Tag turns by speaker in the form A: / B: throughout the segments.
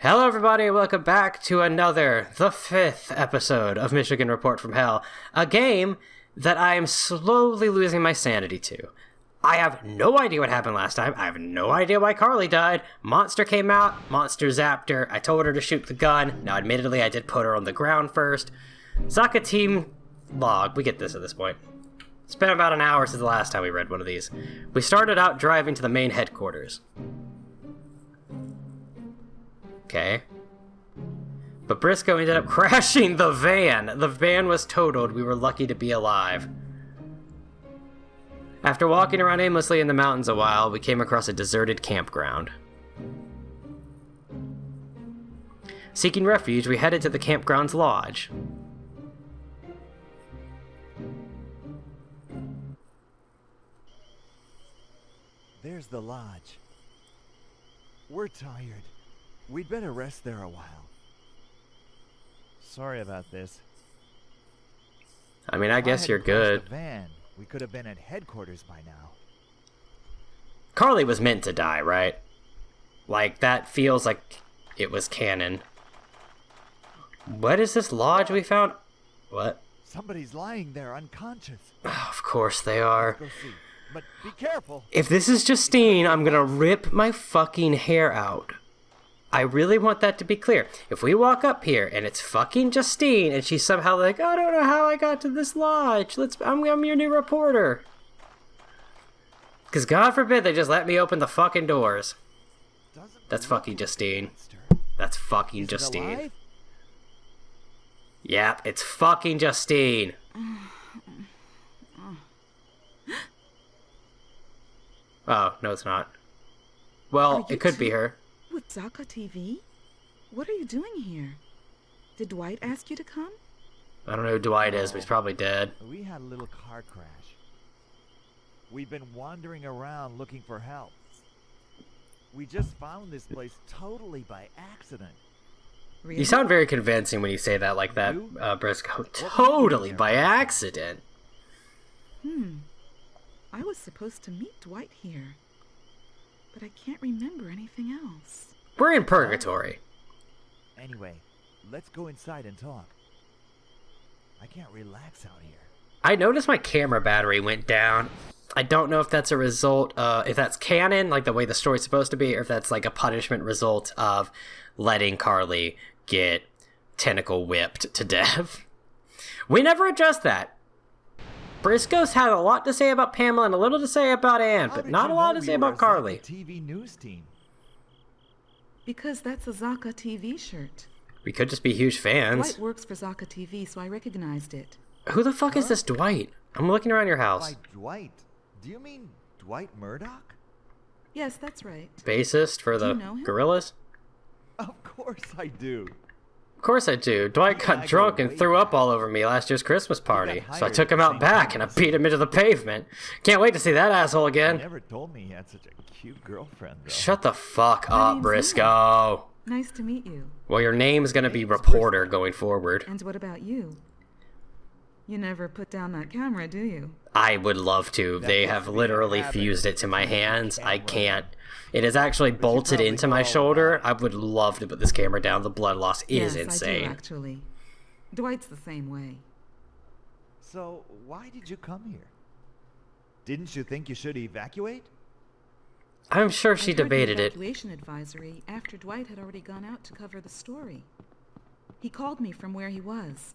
A: Hello everybody, welcome back to the 5th episode of Michigan Report from Hell, a game that I am slowly losing my sanity to. I have no idea what happened last time, I have no idea why Carly died, Monster came out, Monster zapped her, I told her to shoot the gun, now admittedly I did put her on the ground first. Zaka team log, we get this at this point. It's been about an hour since the last time we read one of these. We started out driving to the main headquarters. Okay. But Briscoe ended up crashing the van. The van was totaled. We were lucky to be alive. After walking around aimlessly in the mountains a while, we came across a deserted campground. Seeking refuge, we headed to the campground's lodge.
B: There's the lodge. We're tired. We'd better rest there a while. Sorry about this.
A: I mean, I guess you're good.
B: The van, we could have been at headquarters by now.
A: Carly was meant to die, right? Like, that feels like it was canon. What is this lodge we found? What?
B: Somebody's lying there unconscious.
A: Oh, of course they are.
B: Let's go see. But be careful.
A: If this is Justine, I'm gonna rip my fucking hair out. I really want that to be clear. If we walk up here and it's fucking Justine and she's somehow like, I don't know how I got to this lodge. I'm your new reporter. Because God forbid they just let me open the fucking doors. That's fucking Justine. That's fucking Justine. Yep, it's fucking Justine. Oh, no it's not. Well, it could be her.
C: With Zaka TV? What are you doing here? Did Dwight ask you to come?
A: I don't know who Dwight is, but he's probably dead.
B: We had a little car crash. We've been wandering around looking for help. We just found this place totally by accident.
C: Really?
A: You sound very convincing when you say that like that, Briscoe. Totally by accident.
C: I was supposed to meet Dwight here, but I can't remember anything else.
A: We're in purgatory.
B: Anyway, let's go inside and talk. I can't relax out here.
A: I noticed my camera battery went down. I don't know if that's a result, if that's canon, like the way the story's supposed to be, or if that's like a punishment result of letting Carly get tentacle whipped to death. We never addressed that. Briscoe's had a lot to say about Pamela and a little to say about Anne, but not a lot to say about Carly.
B: TV news team.
C: Because that's a Zaka TV shirt.
A: We could just be huge fans.
C: Dwight works for Zaka TV, so I recognized it.
A: Who the fuck is this Dwight? I'm looking around your house.
B: By Dwight, do you mean Dwight Murdoch?
C: Yes, that's right.
A: Bassist for the Gorillas?
B: Of course I do.
A: Of course I do. Dwight got drunk and threw up all over me last year's Christmas party, so I took him out back and I beat him into the pavement. Can't wait to see that asshole again.
B: He never told me he had such a cute girlfriend, though.
A: Shut the fuck up, Briscoe.
C: Nice to meet you.
A: Well, your name's gonna be Reporter going forward.
C: And what about you? You never put down that camera, do you?
A: I would love to. They have literally fused it to my hands. I can't. It is actually bolted into my shoulder. I would love to put this camera down. The blood loss is insane.
C: I do, actually. Dwight's the same way.
B: So, why did you come here? Didn't you think you should evacuate?
A: I'm sure she debated it.
C: Evacuation advisory after Dwight had already gone out to cover the story. He called me from where he was.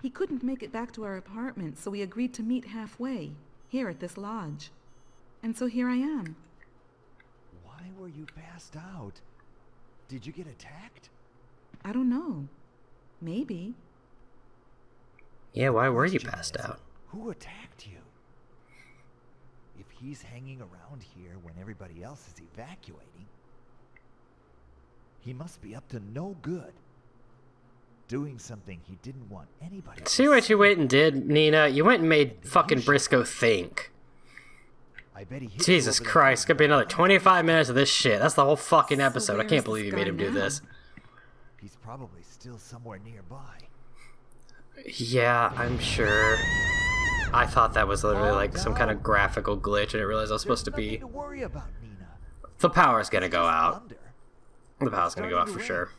C: He couldn't make it back to our apartment, so we agreed to meet halfway, here at this lodge. And so here I am.
B: Why were you passed out? Did you get attacked?
C: I don't know. Maybe.
A: Yeah, why were you passed out?
B: Who attacked you? If he's hanging around here when everybody else is evacuating, he must be up to no good. Doing something he didn't want anybody to see.
A: See what you went and did, Nina? You went and made fucking Briscoe think.
B: I bet he
A: Jesus Christ, it's gonna be another 25 minutes of this shit. That's the whole fucking episode. I can't believe you made him do this.
B: He's probably still somewhere nearby.
A: Yeah, I'm sure. I thought that was literally like some kind of graphical glitch. I didn't realize I was supposed to be...
B: Nothing to worry about, Nina.
A: The power's gonna go out. The power's gonna go off for sure.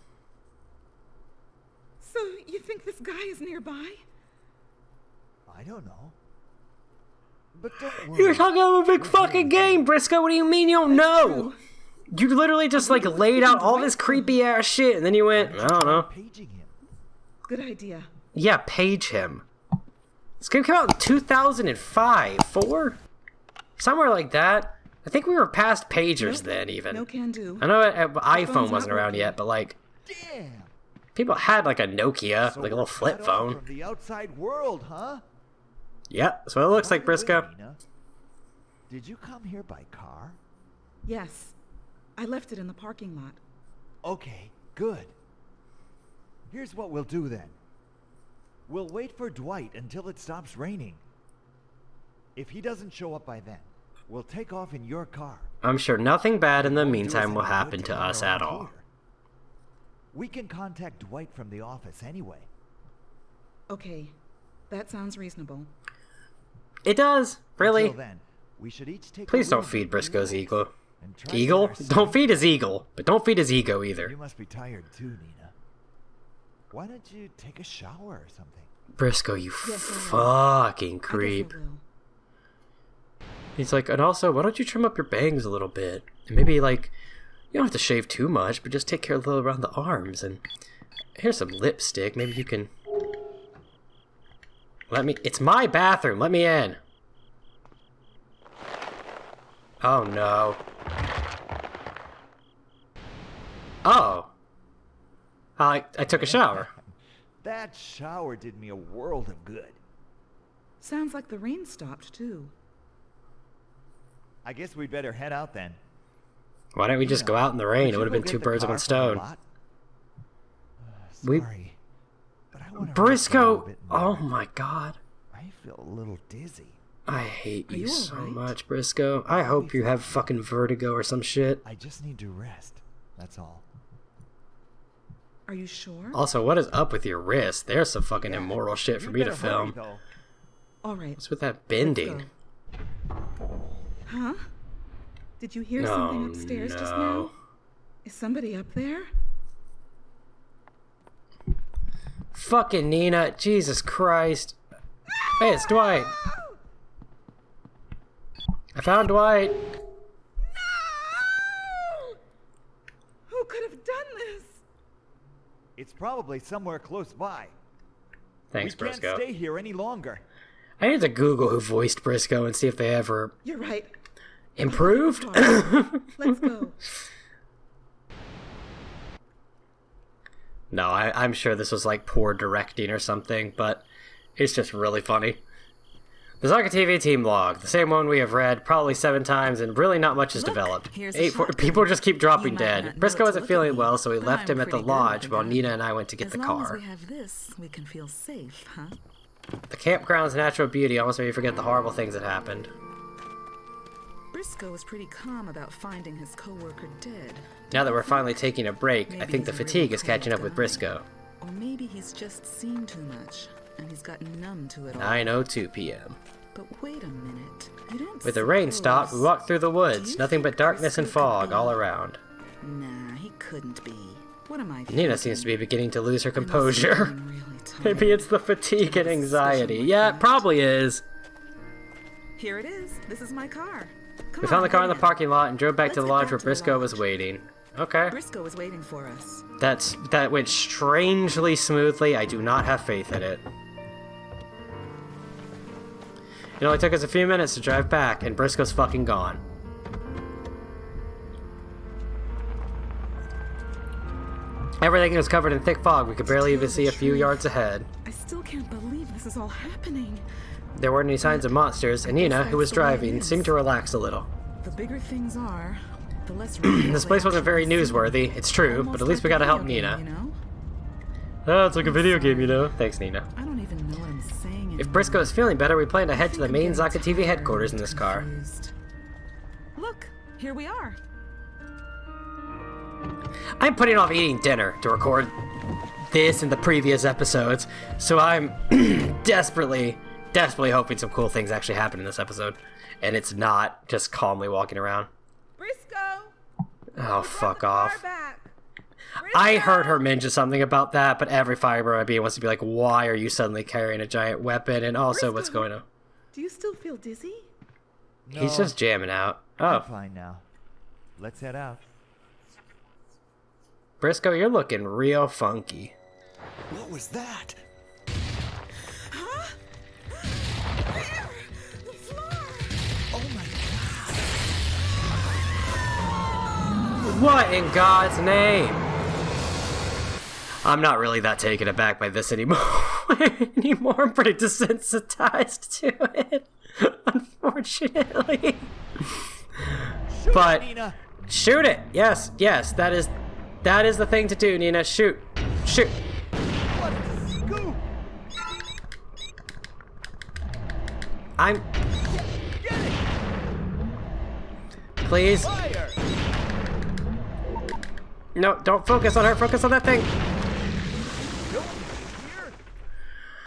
C: So, you think this guy is nearby?
B: I don't know. But don't worry.
A: You're talking about a big fucking game, Briscoe. What do you mean you don't know? You literally just like laid out all this creepy ass shit, and then you went, I don't know.
B: Paging him.
C: Good idea.
A: Yeah, page him. This game came out in 2005, 4? Somewhere like that. I think we were past pagers then, even.
C: No can do.
A: I know iPhone wasn't around yet, but like,
B: Damn.
A: people had like a Nokia,
B: So
A: like a
B: we're
A: little flip
B: cut off
A: phone.
B: From the outside world, huh?
A: Yeah, that's what it looks like,
B: By the way,
A: Briscoe.
B: Nina, did you come here by car?
C: Yes. I left it in the parking lot.
B: Okay, good. Here's what we'll do then. We'll wait for Dwight until it stops raining. If he doesn't show up by then, we'll take off in your car.
A: I'm sure nothing bad in the
B: Won't do us
A: meantime will
B: any
A: happen
B: good
A: to
B: hang
A: us
B: around
A: at all.
B: here. We can contact Dwight from the office anyway.
C: Okay. That sounds reasonable.
A: It does, really.
B: Until then, we should each take
A: Please
B: a
A: don't
B: little
A: feed
B: bit
A: Briscoe's
B: relax
A: ego.
B: and try to
A: Eagle?
B: get our
A: Don't
B: sleep.
A: feed his eagle, but don't feed his ego either.
B: You must be tired too, Nina. Why don't you take a shower or something?
A: Briscoe, you
C: Yes, I will.
A: fucking
C: I guess
A: creep.
C: I will.
A: He's like, and also, why don't you trim up your bangs a little bit? And maybe, like, you don't have to shave too much, but just take care of a little around the arms. And here's some lipstick. Maybe you can... It's my bathroom. Let me in. Oh, no. Oh. I took a shower.
B: That shower did me a world of good.
C: Sounds like the rain stopped, too.
B: I guess we'd better head out then.
A: Why don't we just go out in the rain? It would have been two birds with one stone. We-
B: Sorry, but I want to
A: Briscoe! Oh my god.
B: I feel a little dizzy.
A: I hate
C: Are
A: you
C: you
A: so
C: alright?
A: much, Briscoe. I hope you have fucking vertigo or some shit.
B: I just need to rest. That's all.
C: Are you sure?
A: Also, what is up with your wrist? There's some fucking
B: Yeah,
A: immoral shit for
B: you'd
A: me to
B: better hurry,
A: film.
B: though.
C: All right.
A: What's with that
C: Let's
A: bending?
C: go. Huh? Did you hear
A: Oh,
C: something upstairs just
A: no.
C: now? Is somebody up there?
A: Fucking Nina. Jesus Christ. Hey, it's Dwight. I found Dwight.
C: No! Who could have done this?
B: It's probably somewhere close by.
A: Thanks,
B: we
A: Briscoe.
B: can't stay here any longer.
A: I need to Google who voiced Briscoe and see if they ever
C: You're right.
A: improved.
C: Let's go.
A: No, I'm sure this was like poor directing or something, but it's just really funny. The Soccer TV team log, the same one we have read probably 7 times, and really not much has
D: Look,
A: developed.
D: here's a shotgun.
A: People just keep dropping
D: You might not
A: dead.
D: know
A: Briscoe
D: what to
A: wasn't
D: look
A: feeling
D: at me,
A: well, so we
D: but
A: left
D: I'm
A: him at the
D: pretty good
A: lodge
D: with a
A: while
D: gun.
A: Nina and I went to get
D: As
A: the
D: long as
A: car.
D: we have this, we can feel safe, huh?
A: The campground's natural beauty almost made me forget the horrible things that happened.
D: Briscoe was pretty calm about finding his coworker dead.
A: Now that we're finally taking a break, I
D: Maybe
A: think the
D: he's a
A: fatigue
D: really
A: is catching up
D: cold
A: with
D: guy.
A: Briscoe.
D: Or maybe he's just seen too much, and he's gotten numb to it all.
A: 9:02 p.m.
D: But wait a minute. You don't
A: With the rain stopped, we
D: suppose-
A: walked through the
D: Do
A: woods,
D: you
A: nothing but
D: think
A: darkness and
D: Briscoe could
A: fog
D: be-
A: all around.
D: Nah, he couldn't be. What am I
A: Nina seems to be beginning to lose her
D: I must be
A: composure.
D: getting really tired.
A: Maybe it's the fatigue and
D: This is
A: anxiety.
D: like
A: Yeah, it
D: that.
A: probably is.
D: Here it is. This is my car. Come
A: We found the
D: on,
A: car in the
D: get
A: parking lot and drove back
D: Let's
A: to the
D: get
A: lodge
D: back
A: where
D: to the
A: Briscoe was
D: lodge.
A: waiting. Okay.
D: Briscoe is waiting for us.
A: That went strangely smoothly. I do not have faith in it. It only took us a few minutes to drive back, and Briscoe's fucking gone. Everything was covered in thick fog. We could barely even see a few yards ahead.
C: I still can't believe this is all happening.
A: There weren't any signs of monsters, and Nina, who was
C: That's the way it
A: driving,
C: is.
A: seemed to relax a little.
C: The bigger things are, the less
A: This place wasn't very newsworthy, it's true, but at least we gotta help Nina.
C: You know?
A: Oh, it's like a video game, you know? Thanks, Nina.
C: I don't even know what I'm saying.
A: If Briscoe is feeling better, we plan to head to the main Zaka TV headquarters in this car.
C: Look, here we are.
A: I'm putting off eating dinner to record this and the previous episodes, so I'm desperately hoping some cool things actually happen in this episode, and it's not just calmly walking around.
C: Briscoe!
A: Oh, fuck off.
C: Back.
A: I heard her mention something about that, but every fiber of my being wants to be like, why are you suddenly carrying a giant weapon? And also, what's going on?
C: Do you still feel dizzy?
B: No,
A: He's just jamming out.
B: I'm
A: Oh,
B: fine now. Let's head out.
A: Briscoe, you're looking real funky.
E: What was that?
D: Huh? There! The floor!
E: Oh my god!
A: What in God's name? I'm not really that taken aback by this anymore. I'm pretty desensitized to it, unfortunately.
B: Shoot,
A: But
B: Nina.
A: shoot it. Yes, that is the thing to do, Nina. Shoot.
B: What a scoop!
A: I'm.
B: Get it!
A: Please.
B: Fire!
A: No, don't focus on her. Focus on that thing.
B: Kill him here.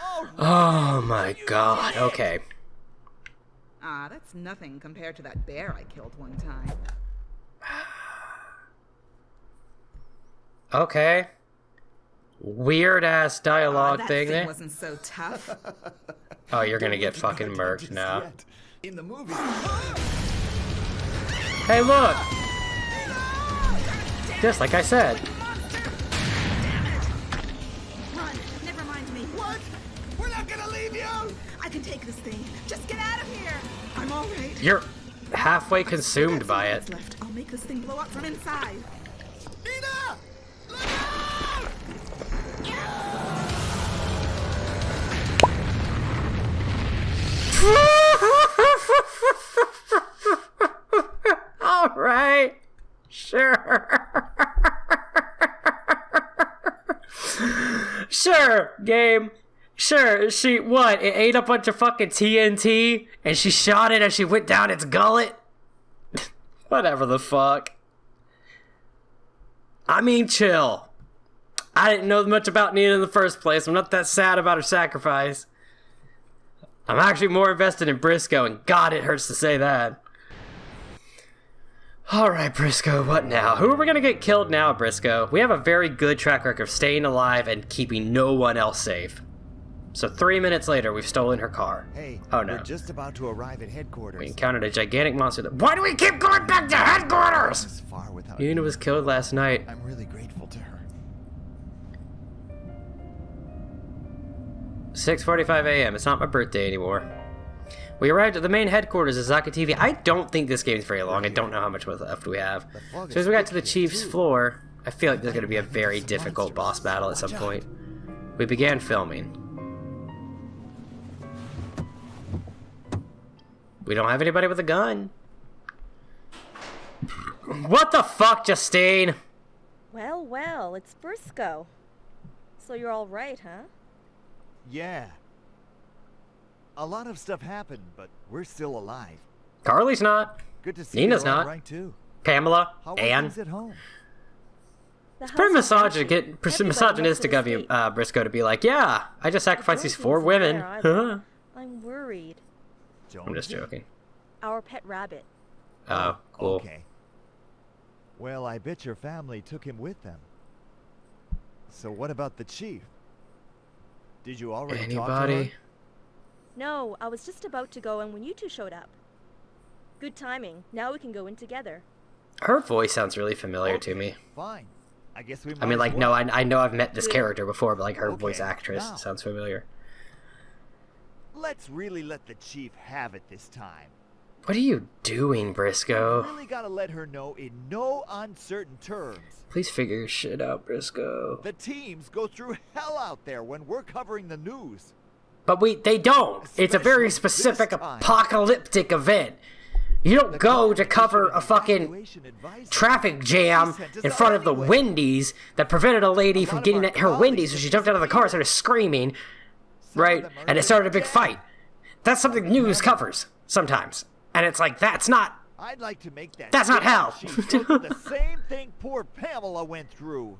B: Oh,
A: Oh my God. Okay.
C: Ah, that's nothing compared to that bear I killed one time.
A: Okay. Weird ass dialogue
C: that
A: thing there.
C: wasn't so tough.
A: Oh, you're gonna get
E: Don't
A: fucking
E: look
A: murked
E: just
A: now.
E: yet. In the movie.
A: Hey, look! Just like I said.
D: Run! Never mind me.
E: What? We're not gonna leave you!
D: I can take this thing. Just get out of here. I'm all right.
A: You're halfway consumed by it.
D: What's left? I'll make this thing blow up from inside.
E: Nina! Look out!
A: All right. Sure. Sure, game. Sure, she, what, it ate a bunch of fucking TNT, and she shot it as she went down its gullet? Whatever the fuck. I mean, chill. I didn't know much about Nina in the first place. I'm not that sad about her sacrifice. I'm actually more invested in Briscoe, and God, it hurts to say that. Alright, Briscoe, what now? Who are we gonna get killed now, Briscoe? We have a very good track record of staying alive and keeping no one else safe. So 3 minutes later, we've stolen her car.
B: hey,
A: Oh no.
B: we're just about to arrive at headquarters.
A: We encountered a gigantic monster that— Why do we keep going back to headquarters?
B: This far without
A: Nina
B: you.
A: was killed last night.
B: I'm really grateful to her.
A: 6:45 a.m. It's not my birthday anymore. We arrived at the main headquarters of Zaka TV. I don't think this game's very long. I don't know how much left we have. As soon as we got to the chief's floor, I feel like there's going to be a very difficult boss battle at some point. We began filming. We don't have anybody with a gun. What the fuck, Justine?
F: Well, well, it's Briscoe. So you're all right, huh?
B: Yeah. A lot of stuff happened, but we're still alive.
A: Carly's not.
B: Good to see
A: Nina's
B: you're all
A: not.
B: right too.
A: Pamela.
B: How are
A: Anne.
B: things at home?
F: The
A: Pretty
F: house is empty. Everybody
A: misogynistic
F: must
A: of
F: have
A: you,
F: escaped.
A: Briscoe, to be like, yeah, I just sacrificed these
F: Don't
A: 4
F: think so
A: women.
F: there either. I'm worried.
A: I'm just
B: Jonesy?
A: joking.
F: Our pet rabbit.
A: Oh, cool.
B: Okay. Well, I bet your family took him with them. So what about the chief? Did you already talk to her?
A: Anybody?
F: No, I was just about to go and when you two showed up. Good timing. Now we can go in together.
A: Her voice sounds really familiar to me.
B: Fine. I guess we
A: I
B: might
A: mean,
B: as
A: like,
B: well.
A: no, I know I've met this
F: Yeah.
A: character before, but like her
B: Okay,
A: voice actress
B: now.
A: sounds familiar.
B: Let's really let the chief have it this time.
A: What are you doing, Briscoe?
B: Really gotta let her know in no uncertain terms.
A: Please figure your shit out, Briscoe.
B: The teams go through hell out there when we're covering the news.
A: But they don't. It's a very
B: Especially
A: specific
B: this time.
A: apocalyptic event. You don't go to cover a fucking
B: Evacuation advisory.
A: traffic jam
B: She sent us
A: in
B: out
A: front of the
B: anyway.
A: Wendy's that prevented a lady from
B: lot of
A: getting
B: our
A: at her Wendy's, so
B: colleagues
A: she jumped out of the car and started screaming,
B: Some of
A: right?
B: them are
A: And it started a big
B: dead.
A: fight. That's something news covers sometimes. And it's like, that's not.
B: I'd like to make that.
A: That's not
B: damn
A: hell.
B: chief go through the same thing poor Pamela went through.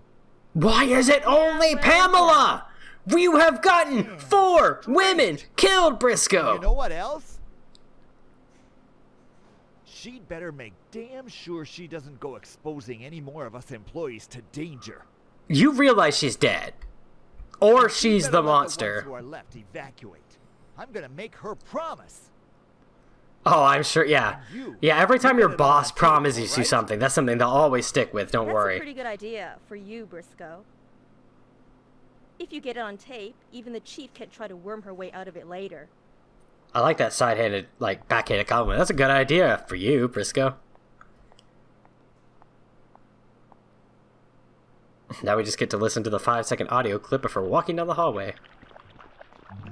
A: Why is it only Pamela? You have gotten 4 women killed, Briscoe.
B: You know what else? She'd better make damn sure she doesn't go exposing any more of us employees to danger.
A: You realize she's dead. Or she's
B: Better
A: the
B: let the
A: monster.
B: ones who are left evacuate. I'm gonna make her promise.
A: Oh, I'm sure, yeah. Yeah, every time your boss promises you
B: right?
A: something, that's something they'll always stick with, don't
F: That's a
A: worry.
F: pretty good idea for you, Briscoe. If you get it on tape, even the chief can't try to worm her way out of it later.
A: I like that side-handed, like, backhanded compliment. That's a good idea for you, Briscoe. Now we just get to listen to the 5-second audio clip of her walking down the hallway.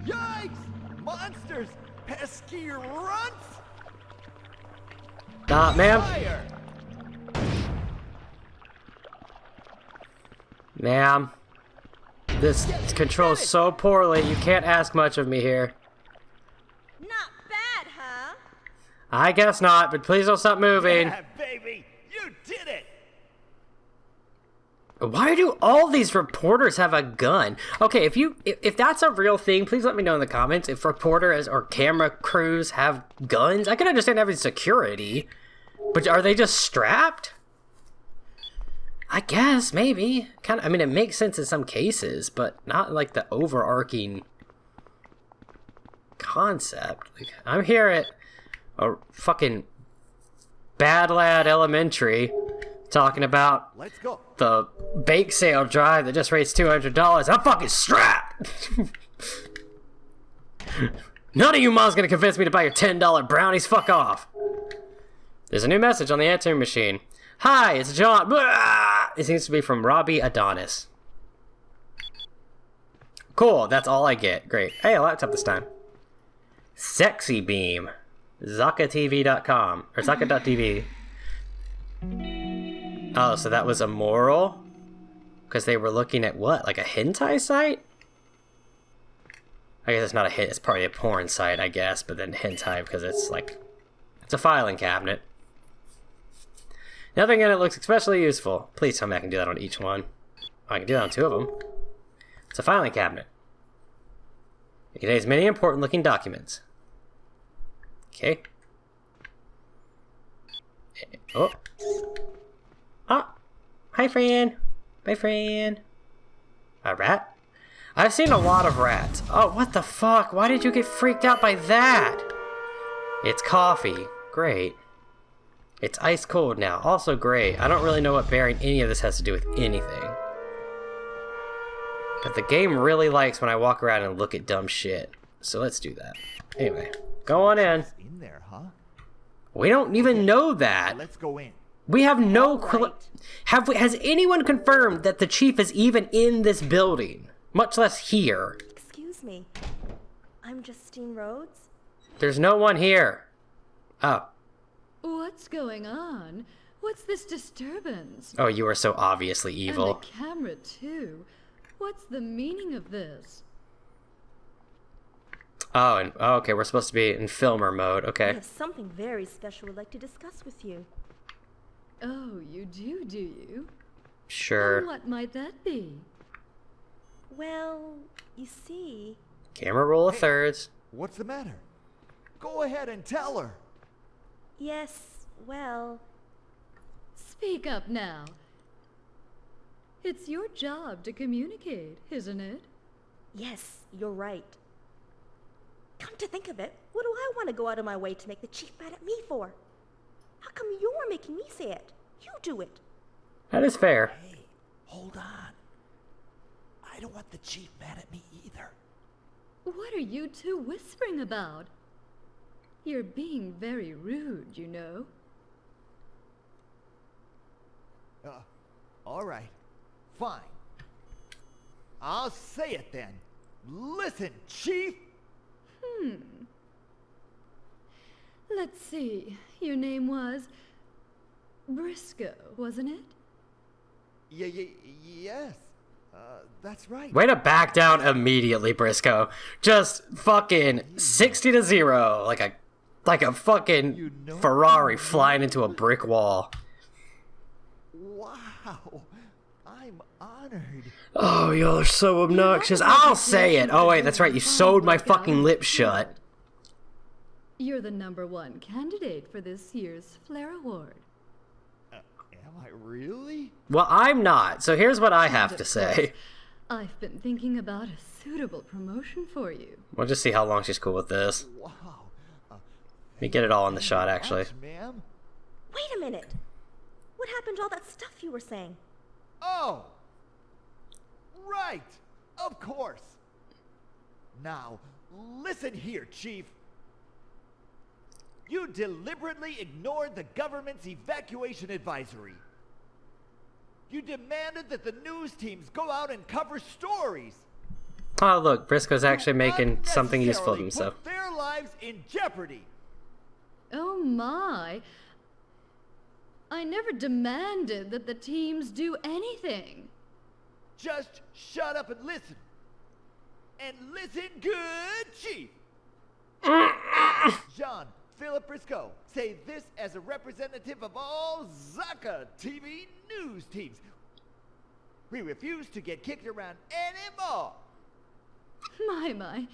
B: Yikes! Monsters! Pesky runts!
A: Ma'am.
B: Fire!
A: Ma'am. This controls so poorly, you can't ask much of me here.
F: Not bad, huh?
A: I guess not, but please don't stop moving.
B: Yeah, baby! You did it!
A: Why do all these reporters have a gun? Okay, if that's a real thing, please let me know in the comments. If reporters or camera crews have guns, I can understand having security, but are they just strapped? I guess, maybe. I mean, it makes sense in some cases, but not like the overarching concept. Like, I'm here at a fucking Bad Lad Elementary talking about
B: Let's go.
A: the bake sale drive that just raised $200. I'm fucking strapped! None of you moms gonna convince me to buy your $10 brownies. Fuck off. There's a new message on the answering machine. Hi, it's John. Blah! It seems to be from Robbie Adonis. Cool, that's all I get. Great. Hey, a laptop this time. Sexy Beam. ZakaTV.com. Or Zaka.tv. Oh, so that was immoral? Because they were looking at what? Like a hentai site? I guess it's not a hit. It's probably a porn site, I guess. But then hentai because it's like... It's a filing cabinet. Nothing in it looks especially useful. Please tell me I can do that on each one. Oh, I can do that on 2 of them. It's a filing cabinet. It contains many important looking documents. Okay. Oh. Oh. Hi, friend. Bye, friend. A rat? I've seen a lot of rats. Oh, what the fuck? Why did you get freaked out by that? It's coffee. Great. It's ice cold now. Also great. I don't really know what bearing any of this has to do with anything. But the game really likes when I walk around and look at dumb shit. So let's do that. Anyway, go on in.
B: In there, huh?
A: We don't even know that.
B: Let's go in.
A: We have no
F: Right.
A: has anyone confirmed that the chief is even in this building? Much less here.
F: Excuse me. I'm Justine Rhodes.
A: There's no one here. Oh.
G: What's going on? What's this disturbance?
A: Oh, you are so obviously
G: And
A: evil.
G: the camera, too. What's the meaning of this?
A: Oh, and okay, we're supposed to be in filmer mode.
F: I
A: Okay.
F: have something very special I'd like to discuss with you.
G: Oh, you do you?
A: Sure.
G: And what might that be?
F: Well, you see...
A: Camera roll of thirds.
B: What's the matter? Go ahead and tell her.
F: Yes, well...
G: Speak up now. It's your job to communicate, isn't it?
F: Yes, you're right. Come to think of it, what do I want to go out of my way to make the chief mad at me for? How come you're making me say it? You do it.
A: That is fair.
B: Hey, hold on. I don't want the chief mad at me either.
G: What are you two whispering about? You're being very rude, you know.
B: All right. Fine. I'll say it then. Listen, Chief!
G: Let's see. Your name was Briscoe, wasn't it?
B: Yes. That's right.
A: Way to back down immediately, Briscoe. Just fucking 60-0, like a fucking
B: You know
A: Ferrari flying into a brick wall.
B: Wow. I'm honored.
A: Oh, y'all are so obnoxious. I'll say it. Oh wait, that's right. You sewed my fucking lips shut.
G: You're the #1 candidate for this year's Flair Award.
B: Am Am I really?
A: Well, I'm not, so here's what I have
G: And
A: to
G: of
A: say.
G: course, I've been thinking about a suitable promotion for you.
A: We'll just see how long she's cool with this.
B: Wow.
A: Let me get it all in the shot, actually.
B: Much, ma'am.
F: Wait a minute. What happened to all that stuff you were saying?
B: Oh! Right! Of course! Now, listen here, Chief. You deliberately ignored the government's evacuation advisory. You demanded that the news teams go out and cover stories.
A: Oh, look, Briscoe's actually making something useful of
B: Unnecessarily
A: himself.
B: put their lives in jeopardy.
G: Oh my. I never demanded that the teams do anything.
B: Just shut up and listen. And listen good, Chief. John Philip Briscoe, say this as a representative of all Zaka TV news teams. We refuse to get kicked around anymore.
G: My,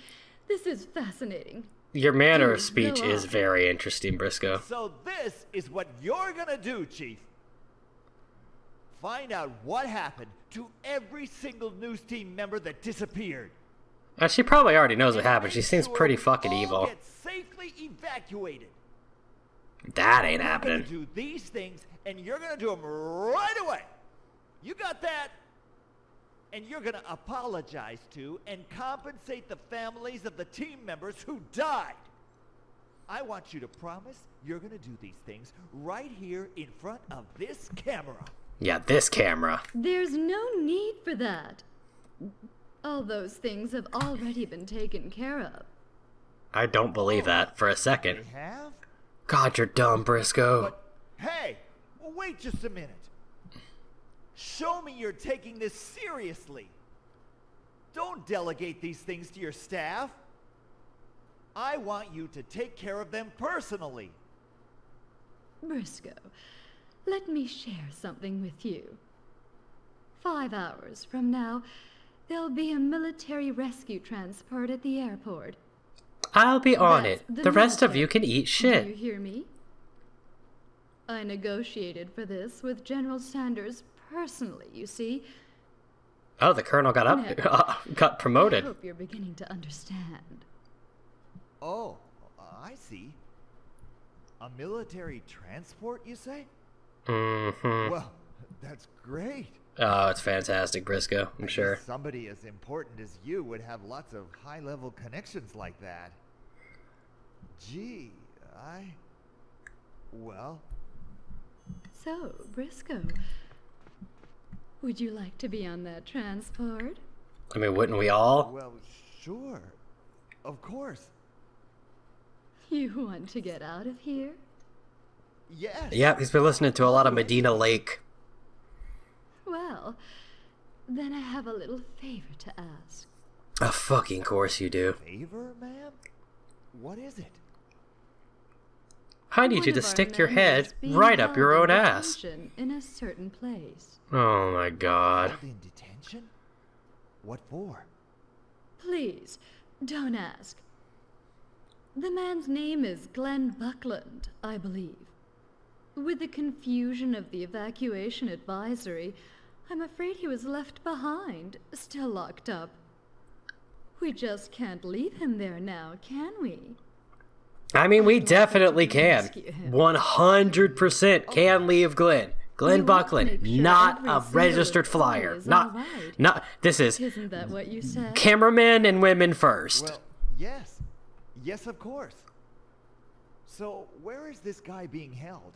G: this is fascinating.
A: Your manner of
G: Dude,
A: speech
G: go
A: is
G: on.
A: very interesting, Briscoe.
B: So this is what you're gonna do, Chief. Find out what happened to every single news team member that disappeared.
A: She probably already knows what
B: And
A: happened. She
B: make
A: seems
B: sure
A: pretty
B: we
A: fucking
B: all
A: evil.
B: Get safely evacuated.
A: That ain't
B: You're
A: happening.
B: gonna do these things, and you're gonna do them right away. You got that? And you're gonna apologize to and compensate the families of the team members who died. I want you to promise you're gonna do these things right here in front of this camera.
A: Yeah, this camera.
G: There's no need for that. All those things have already been taken care of.
A: I don't believe that for a second.
B: They have?
A: God, you're dumb, Briscoe.
B: But hey, wait just a minute. Show me you're taking this seriously. Don't delegate these things to your staff. I want you to take care of them personally.
G: Briscoe, let me share something with you. 5 hours from now, there'll be a military rescue transport at the airport.
A: I'll be on
G: That's
A: it.
G: the
A: The rest of
G: military.
A: you can eat
G: Do you
A: shit.
G: hear me? I negotiated for this with General Sanders personally, you see.
A: Oh, the colonel got got
G: I
A: promoted.
G: hope you're beginning to understand.
B: Oh, I see. A military transport, you say?
A: Mm-hmm.
B: Well, that's great.
A: Oh, it's fantastic, Briscoe. I'm
B: I guess
A: sure.
B: somebody as important as you would have lots of high-level connections like that. Gee, well,
G: So, Briscoe, would you like to be on that transport?
A: I mean, wouldn't we all?
B: well, sure. Of course.
G: You want to get out of here?
B: Yes.
A: Yep, he's been listening to a lot of Medina Lake.
G: Well, then I have a little favor to ask.
A: A fucking course you do.
B: Favor, ma'am? What is it?
A: I need
G: One
A: you to
G: of our
A: stick your
G: men
A: head
G: is being
A: right up your
G: held
A: own
G: in
A: ass.
G: detention in a certain place.
A: Oh my god.
B: Held in detention? What for?
G: Please, don't ask. The man's name is Glenn Buckland, I believe. With the confusion of the evacuation advisory, I'm afraid he was left behind, still locked up. We just can't leave him there now, can we?
A: I mean, we
G: I'd like to
A: definitely can.
G: rescue him.
A: 100% can leave Glenn. Glenn
G: You want to
A: Buckland,
G: make sure
A: not
G: every
A: a
G: single
A: registered
G: employee
A: flyer.
G: is
A: Not,
G: all right.
A: not. This is
G: Isn't that what you said?
A: cameramen and women first.
B: Well, yes. Yes, of course. So, where is this guy being held?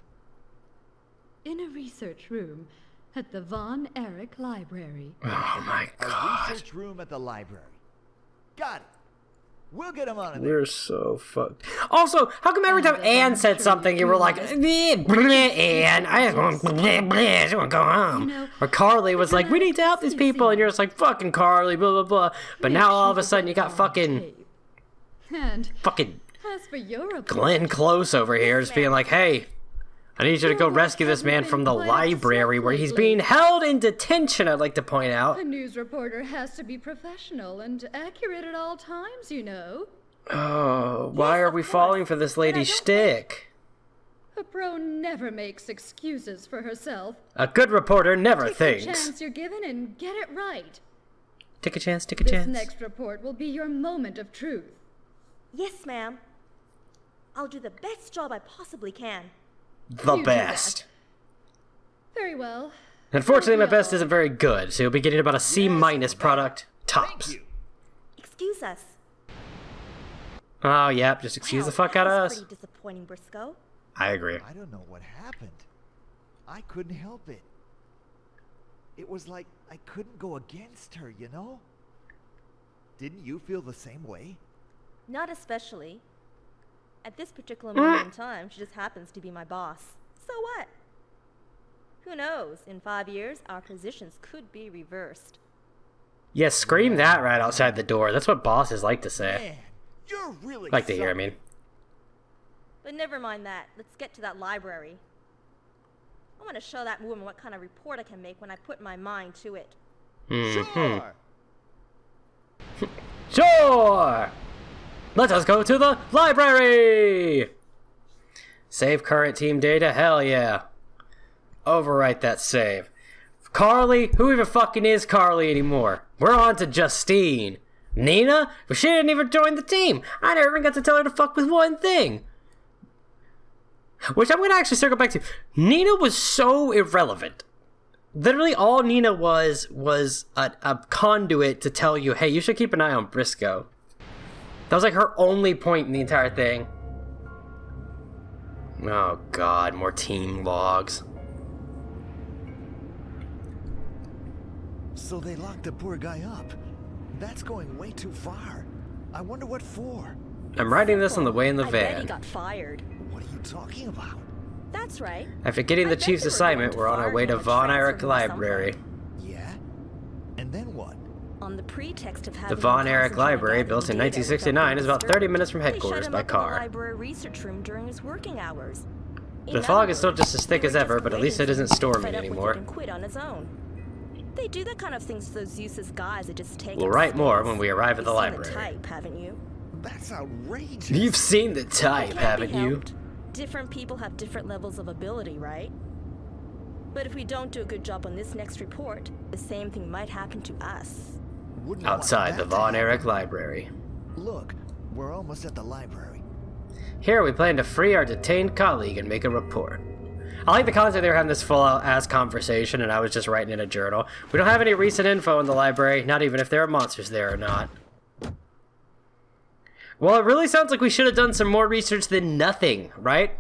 G: In a research room at the Von Erich Library.
A: Oh my
B: A
A: god.
B: research room at the library. Got it. We'll get him out of there.
A: We're so fucked. Also, how come every time
G: I'm
A: Anne said
G: sure
A: something,
G: you
A: you were like,
G: realize-
A: Anne, I just want to go home.
G: You know,
A: Or Carly was like, we need to help these
G: see
A: people, and
G: things.
A: you're just like, fucking Carly, blah, blah, blah. But now all of a sudden you got fucking
G: And as for your opinion,
A: Glenn Close over here just being like, hey, I need you to go rescue this man from the library where he's being held in detention, I'd like to point out.
G: a news reporter has to be professional and accurate at all times, you know.
A: Oh, why are we falling for this lady's shtick?
G: A pro never makes excuses for herself.
A: A good reporter never
G: Take
A: thinks.
G: the chance you're given and get it right.
A: Take a chance, take a
G: This
A: chance.
G: next report will be your moment of truth.
F: Yes, ma'am. I'll do the best job I possibly can.
A: The
G: You do
A: best.
G: Very well.
A: Unfortunately, my
G: That'll be
A: best
G: all.
A: isn't very good, so you'll be getting about a C- product, tops.
E: Thank you.
F: Excuse us.
A: Oh, yep, just excuse
F: Wow,
A: the fuck
F: that
A: out of
F: was
A: us.
F: pretty disappointing, Briscoe.
A: I agree.
B: I don't know what happened. I couldn't help it. It was like I couldn't go against her, you know? Didn't you feel the same way?
F: Not especially. At this particular moment in time, she just happens to be my boss. So what? Who knows? In 5 years, our positions could be reversed.
A: Yeah, scream that right outside the door. That's what bosses like to say.
B: Man, you're really
A: Like to hear, I
B: something.
A: mean.
F: But never mind that. Let's get to that library. I want to show that woman what kind of report I can make when I put my mind to it.
B: Sure.
A: Sure! Let us go to the library! Save current team data? Hell yeah. Overwrite that save. Carly? Who even fucking is Carly anymore? We're on to Justine. Nina? But she didn't even join the team. I never even got to tell her to fuck with one thing. Which I'm gonna actually circle back to. Nina was so irrelevant. Literally all Nina was a conduit to tell you, hey, you should keep an eye on Briscoe. That was like her only point in the entire thing. Oh god, more team logs.
B: So they locked the poor guy up. That's going way too far. I wonder what for.
A: I'm writing this on the way in the
F: I bet he
A: van.
F: got fired.
B: What are you talking about?
F: That's right.
A: After getting
F: I
A: the
F: bet
A: chief's
F: they were
A: assignment,
F: going to
A: we're on our
F: fire
A: way to
F: him or
A: Von
F: transfer
A: Erich
F: him or
A: Library.
B: Yeah? And then what?
F: On the pretext of having
A: The Von
F: him
A: Erich
F: concentrate
A: Library,
F: on
A: built in
F: gathering data
A: 1969, is about
F: without
A: 30 minutes from
F: they
A: headquarters
F: shut him
A: by
F: up in the
A: car.
F: library research room during his working hours.
A: The fog is still just as thick as ever, but at least it isn't storming anymore.
F: And quit on his own. They do that kind of things to those useless guys that just take
A: We'll
F: up
A: write
F: space.
A: more when we arrive at the
F: You've seen
A: library.
F: The type, haven't you?
B: That's outrageous.
A: You've seen the type,
F: Can't be
A: haven't you?
F: helped. Different people have different levels of ability, right? But if we don't do a good job on this next report, the same thing might happen to us.
B: Wouldn't want
A: Outside the
B: that to
A: Von
B: happen.
A: Erich Library.
B: Look, we're almost at the library.
A: Here we plan to free our detained colleague and make a report. I like the concept they were having this full-ass conversation and I was just writing in a journal. We don't have any recent info in the library, not even if there are monsters there or not. Well, it really sounds like we should have done some more research than nothing, right?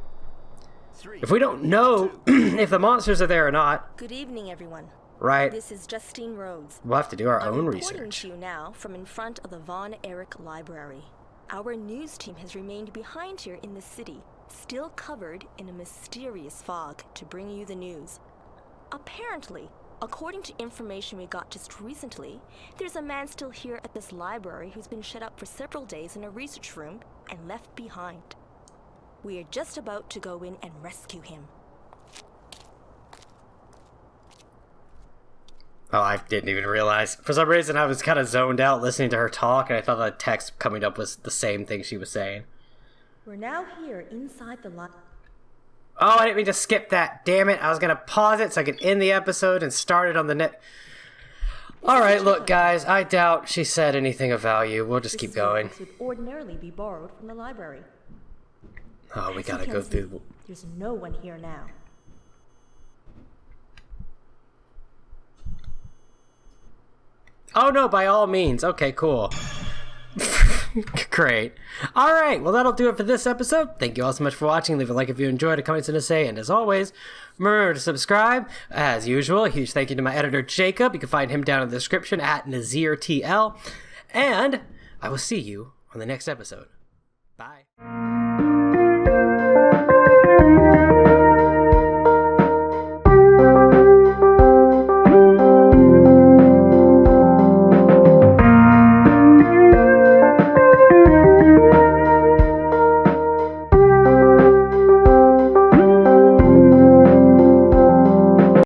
A: If we don't know if the monsters are there or not,
F: Good evening, everyone.
A: right,
F: This is Justine Rhodes.
A: we'll have to do our
F: I'm
A: own
F: reporting
A: research.
F: to you now from in front of the Von Erich Library. Our news team has remained behind here in the city, still covered in a mysterious fog to bring you the news. Apparently, according to information we got just recently, there's a man still here at this library who's been shut up for several days in a research room and left behind. We are just about to go in and rescue him.
A: Oh, I didn't even realize. For some reason, I was kind of zoned out listening to her talk, and I thought the text coming up was the same thing she was saying.
F: We're now here inside the
A: Oh, I didn't mean to skip that. Damn it. I was going to pause it so I could end the episode and start it on the net. Alright, look, guys. I doubt she said anything of value. We'll just keep going.
F: would ordinarily be borrowed from the library.
A: Oh, we
F: As you
A: gotta
F: can
A: go
F: see,
A: through.
F: There's no one here now.
A: Oh, no, by all means. Okay, cool. Great. Alright, well, that'll do it for this episode. Thank you all so much for watching. Leave a like if you enjoyed, a comment and a say, and as always, remember to subscribe. As usual, a huge thank you to my editor, Jacob. You can find him down in the description at NazireTL. And I will see you on the next episode. Bye.